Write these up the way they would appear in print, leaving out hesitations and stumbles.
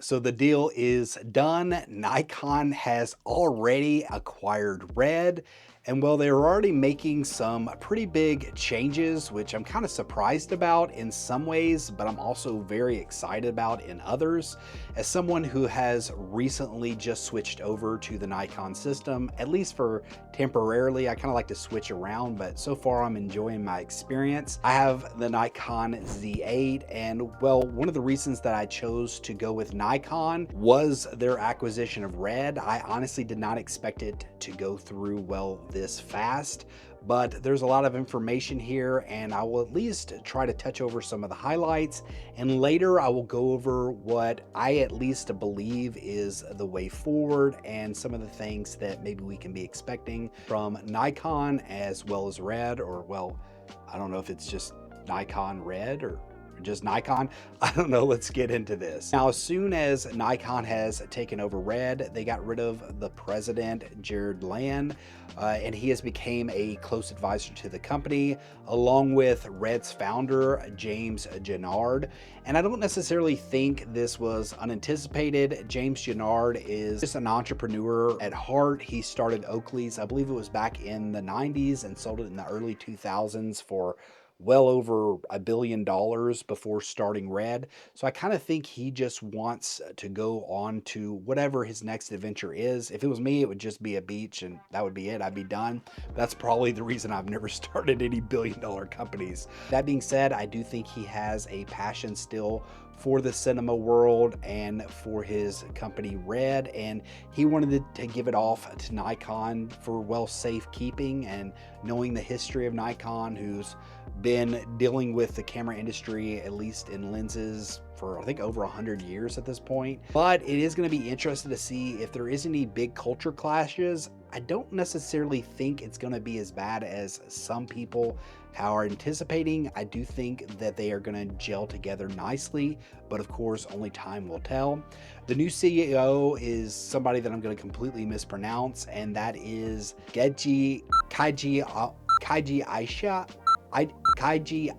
So the deal is done. Nikon has already acquired RED. And well, they're already making some pretty big changes, which I'm kind of surprised about in some ways, but I'm also very excited about in others. As someone who has recently just switched over to the Nikon system, at least for temporarily, I kind of like to switch around, but so far I'm enjoying my experience. I have the Nikon Z8, and well, one of the reasons that I chose to go with Nikon was their acquisition of RED. I honestly did not expect it to go through, well, this fast, but there's a lot of information here, and I will at least try to touch over some of the highlights, and later I will go over what I at least believe is the way forward and some of the things that maybe we can be expecting from Nikon as well as RED, or well, I don't know if it's just Nikon RED or just Nikon. I don't know. Let's get into this. Now, as soon as Nikon has taken over RED, they got rid of the president, Jared Land, and he has become a close advisor to the company, along with RED's founder, James Gennard. And I don't necessarily think this was unanticipated. James Gennard is just an entrepreneur at heart. He started Oakley's, I believe it was back in the 90s, and sold it in the early 2000s for well over $1 billion before starting RED. So I kind of think he just wants to go on to whatever his next adventure is. If it was me, it would just be a beach and that would be it. I'd be done. That's probably the reason I've never started any billion-dollar companies. That being said, I do think he has a passion still for the cinema world and for his company RED, and he wanted to give it off to Nikon for well safekeeping. And knowing the history of Nikon, who's been dealing with the camera industry, at least in lenses, for I think over 100 years at this point. But it is going to be interesting to see if there is any big culture clashes. I don't necessarily think it's going to be as bad as some people are anticipating. I do think that they are going to gel together nicely, but of course, only time will tell. The new CEO is somebody that I'm going to completely mispronounce, and that is Kaiji Aisha. Kaiji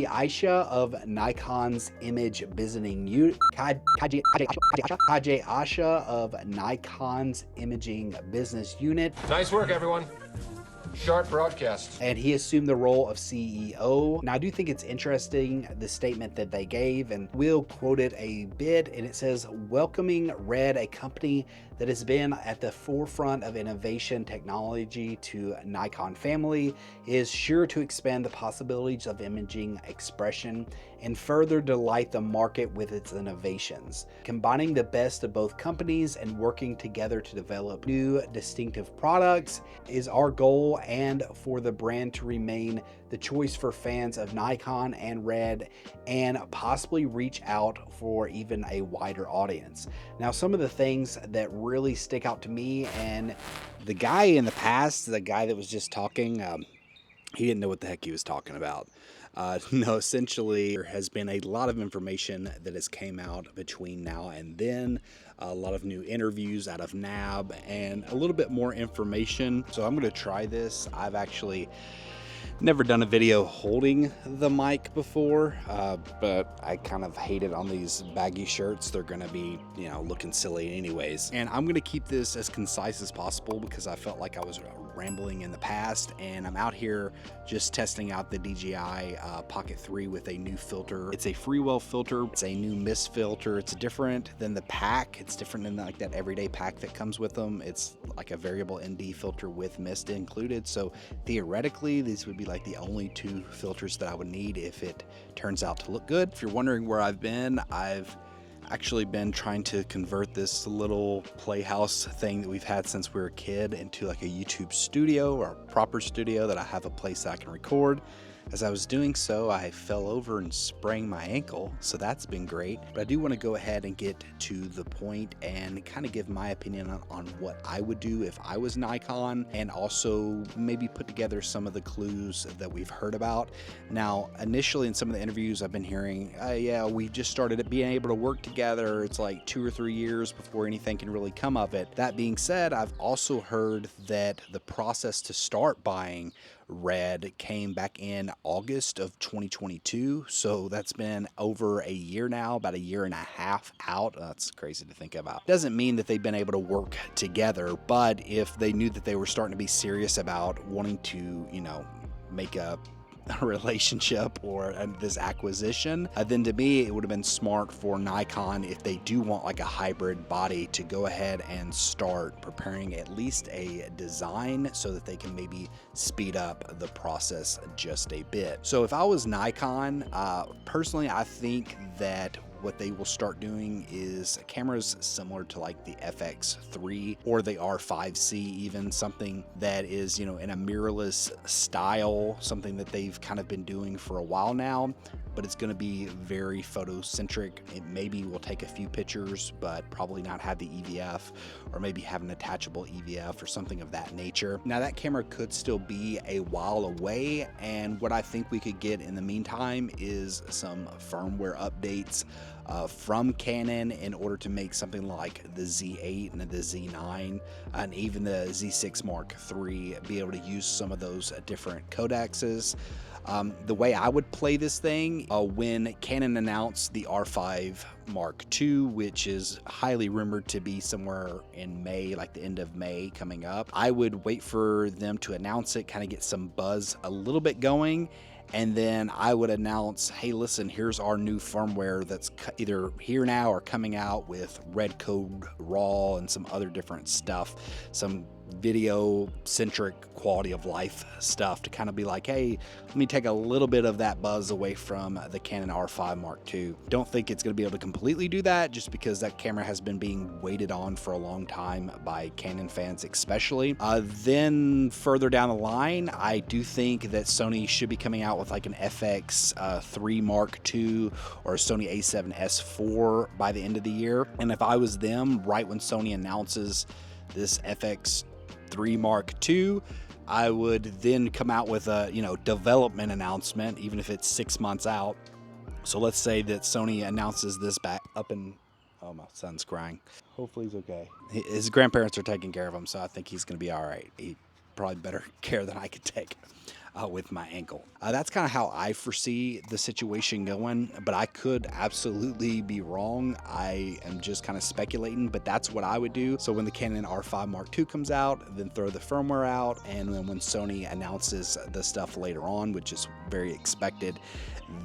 Aisha of Nikon's image business unit. Kaiji Aisha of Nikon's imaging business unit. Nice work, everyone. Sharp broadcast. And he assumed the role of CEO. Now, I do think it's interesting, the statement that they gave, and we'll quote it a bit. And it says, welcoming RED, a company that has been at the forefront of innovation technology, to Nikon family, is sure to expand the possibilities of imaging expression and further delight the market with its innovations. Combining the best of both companies and working together to develop new distinctive products is our goal, and for the brand to remain the choice for fans of Nikon and RED, and possibly reach out for even a wider audience. Now, some of the things that really stick out to me, and the guy in the past, the guy that was just talking, he didn't know what the heck he was talking about. No, essentially, there has been a lot of information that has came out between now and then, a lot of new interviews out of NAB, and a little bit more information. So I'm going to try this. I've actually never done a video holding the mic before, but I kind of hate it on these baggy shirts. They're going to be, looking silly anyways. And I'm going to keep this as concise as possible because I felt like I was rambling in the past, and I'm out here just testing out the DJI Pocket 3 with a new filter. It's a freewell filter. It's a new mist filter. It's different than the pack. It's different than like that everyday pack that comes with them. It's like a variable ND filter with mist included. So theoretically, these would be like the only two filters that I would need if it turns out to look good. If you're wondering where I've been, I've actually been trying to convert this little playhouse thing that we've had since we were a kid into like a YouTube studio, or a proper studio that I have a place that I can record. As I was doing so, I fell over and sprained my ankle, so that's been great. But I do want to go ahead and get to the point and kind of give my opinion on what I would do if I was Nikon, and also maybe put together some of the clues that we've heard about. Now, initially in some of the interviews I've been hearing, yeah, we just started being able to work together. It's like 2 or 3 years before anything can really come of it. That being said, I've also heard that the process to start buying RED came back in August of 2022. So that's been over a year now, about a year and a half out. That's crazy to think about. Doesn't mean that they've been able to work together, but if they knew that they were starting to be serious about wanting to, make a relationship or this acquisition, then to me it would have been smart for Nikon, if they do want like a hybrid body, to go ahead and start preparing at least a design so that they can maybe speed up the process just a bit. So if I was Nikon, personally, I think that what they will start doing is cameras similar to like the FX3 or the R5C, even something that is, in a mirrorless style, something that they've kind of been doing for a while now, but it's going to be very photocentric. It maybe will take a few pictures, but probably not have the EVF, or maybe have an attachable EVF or something of that nature. Now that camera could still be a while away, and what I think we could get in the meantime is some firmware updates from Canon in order to make something like the Z8 and the Z9 and even the Z6 Mark III be able to use some of those different codecs. The way I would play this thing, when Canon announced the R5 Mark II, which is highly rumored to be somewhere in May, like the end of May coming up, I would wait for them to announce it, kind of get some buzz a little bit going, and then I would announce, hey, listen, here's our new firmware that's either here now or coming out with Red Code RAW and some other different stuff, some video-centric quality of life stuff to kind of be like, hey, let me take a little bit of that buzz away from the Canon R5 Mark II. Don't think it's going to be able to completely do that, just because that camera has been being waited on for a long time by Canon fans especially. Then further down the line, I do think that Sony should be coming out with like an FX3 Mark II or a Sony a7S4 by the end of the year. And if I was them, right when Sony announces this FX3 Mark II, I would then come out with a development announcement, even if it's 6 months out. So let's say that Sony announces this back up in, oh, my son's crying. Hopefully he's okay. His grandparents are taking care of him, so I think he's going to be all right. He probably better care than I could take with my ankle. That's kind of how I foresee the situation going, but I could absolutely be wrong. I am just kind of speculating, but that's what I would do. So when the Canon R5 Mark II comes out, then throw the firmware out, and then when Sony announces the stuff later on, which is very expected,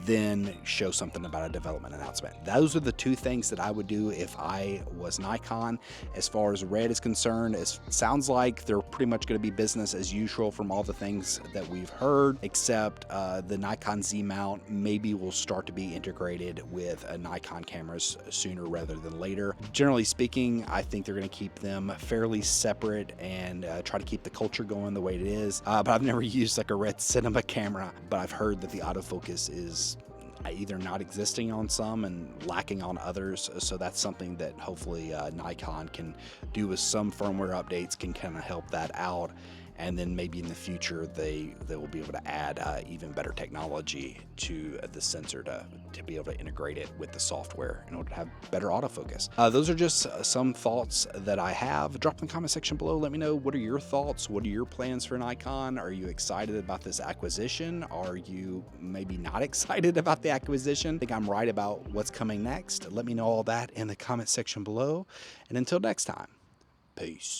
then show something about a development announcement. Those are the two things that I would do if I was Nikon. As far as RED is concerned, it sounds like they're pretty much going to be business as usual from all the things that we've heard, except the Nikon Z mount maybe will start to be integrated with Nikon cameras sooner rather than later. Generally speaking, I think they're going to keep them fairly separate and try to keep the culture going the way it is. But I've never used like a RED cinema camera, but I've heard that the autofocus is either not existing on some and lacking on others, so that's something that hopefully Nikon can do with some firmware updates, can kind of help that out. And then maybe in the future they will be able to add even better technology to the sensor to be able to integrate it with the software in order to have better autofocus. Those are just some thoughts that I have. Drop in the comment section below. Let me know, what are your thoughts? What are your plans for Nikon? Are you excited about this acquisition? Are you maybe not excited about the acquisition? I think I'm right about what's coming next. Let me know all that in the comment section below. And until next time, peace.